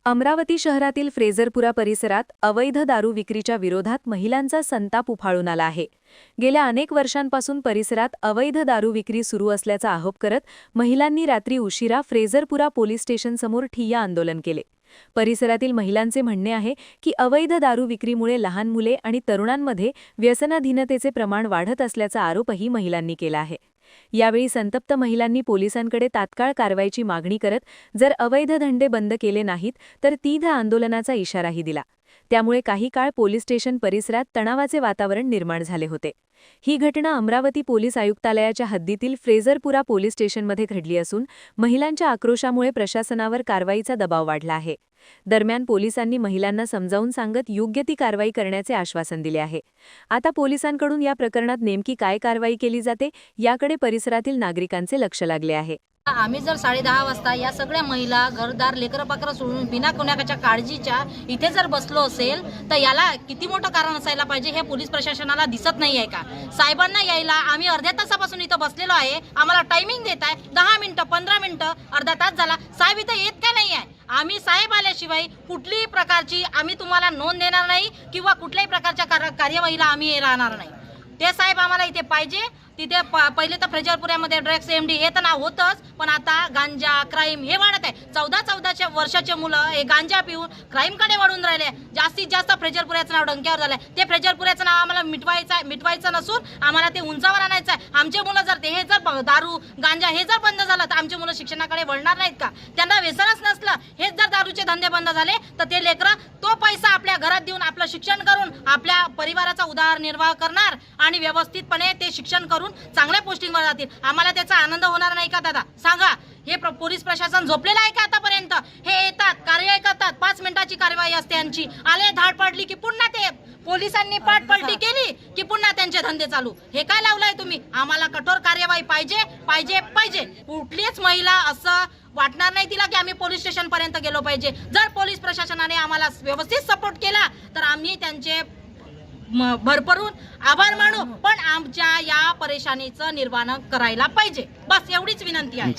अमरावती शहरातील फ्रेझरपुरा परिसरात अवैध दारू विक्रीच्या विरोधात महिलांचा संताप उफाळून आला आहे। गेल्या अनेक वर्षांपासून परिसरात अवैध दारू विक्री सुरू असल्याचा आरोप करत महिलांनी रात्री उशिरा फ्रेझरपुरा पोलीस स्टेशनसमोर ठिय्या आंदोलन केले। परिसरातील महिलांचे म्हणणे आहे की अवैध दारू विक्रीमुळे लहान मुले आणि तरुणांमध्ये व्यसनाधीनतेचे प्रमाण वाढत असल्याचा आरोपही महिलांनी केला आहे। यावेळी संतप्त महिलांनी पोलिसांकडे तात्काळ कारवाईची मागणी करत जर अवैध धंदे बंद केले नाहीत तर तीव्र आंदोलनाचा इशाराही दिला। त्यामुळे काही काळ पोलीस स्टेशन परिसरात तणावाचे वातावरण निर्माण झाले होते। ही घटना अमरावती पोलीस आयुक्तालयाच्या हद्दीतील फ्रेझरपुरा पोलीस स्टेशनमध्ये घडली असून महिलांच्या आक्रोशामुळे प्रशासनावर कारवाईचा दबाव वाढला आहे। दरम्यान पोलिसांनी महिलांना समजावून सांगत योग्य ती कारवाई करण्याचे आश्वासन दिले आहे। आता पोलिसांकडून या प्रकरणात नेमकी काय कारवाई केली जाते याकडे परिसरातील नागरिकांचे लक्ष लागले आहे। आम्ही जर 10:30 वाजता या सगळ्या महिला घरदार लेकरं सोडून बिना कोणाच्या काळजीच्या इथे जर बसलो असेल तर याला किती मोठं कारण असायला पाहिजे हे पोलीस प्रशासनाला दिसत नाही आहे का? साहेबांना यायला आम्ही अर्ध्या तासापासून इथं बसलेलो आहे, आम्हाला टायमिंग देत आहे 10 मिनिटं 15 मिनिटं अर्धा तास झाला, साहेब इथं येत का नाही आहे? आम्ही साहेब आल्याशिवाय कुठलीही प्रकारची आम्ही तुम्हाला नोंद देणार नाही किंवा कुठल्याही प्रकारच्या कार्यवाहीला आम्ही राहणार नाही। ते साहेब आम्हाला इथे पाहिजे। तिथे पहिले तर फ्रेझरपुऱ्यामध्ये ड्रग्स एमडी हे तर नाव होतंच, पण आता गांजा क्राईम हे वाढत आहे। 14-14 वर्षाचे मुलं हे गांजा पिऊन क्राईमकडे वळून राहिले। जास्तीत जास्त फ्रेझरपुऱ्याचं नाव डंक्यावर झालंय। ते फ्रेझरपुऱ्याचं नाव आम्हाला मिटवायचं नसून आम्हाला ते उंचावर आणायचं आहे। आमचे मुलं जर हे जर दारू गांजा हे जर बंद झालं तर आमचे मुलं शिक्षणाकडे वळणार नाहीत का? त्यांना व्यसनच नसलं, हेच जर दारूचे धंदे बंद झाले तर ते लेकरं तो पैसा आपल्या घरात देऊन आपलं शिक्षण करून आपल्या परिवाराचा उदरनिर्वाह करणार आणि व्यवस्थितपणे ते शिक्षण करून चांगल्या पोस्टिंगवर जातील। आम्हाला त्याचा आनंद होणार नाही का दादा? सांगा। हे पोलीस प्रशासन झोपलेलं आहे का आतापर्यंत? हे येतात, कारवाई करतात, 5 मिनिटाची कारवाई असते यांची। आले धाड पडली की पुन्हा ते पोलिसांनी पाठपलटी केली की पुन्हा त्यांचे धंदे चालू। हे काय लावलंय तुम्ही? आम्हाला कठोर कार्यवाही पाहिजे पाहिजे पाहिजे। कुठलीच महिला असं वाटणार नाही तिला की आम्ही पोलीस स्टेशन पर्यंत गेलो पाहिजे। जर पोलीस प्रशासनाने आम्हाला व्यवस्थित सपोर्ट केला तर आम्ही त्यांचे भरभरून आभार मानू, पण आमच्या या परेशानीचं निर्वाहन करायला पाहिजे। बस एवढीच विनंती आहे।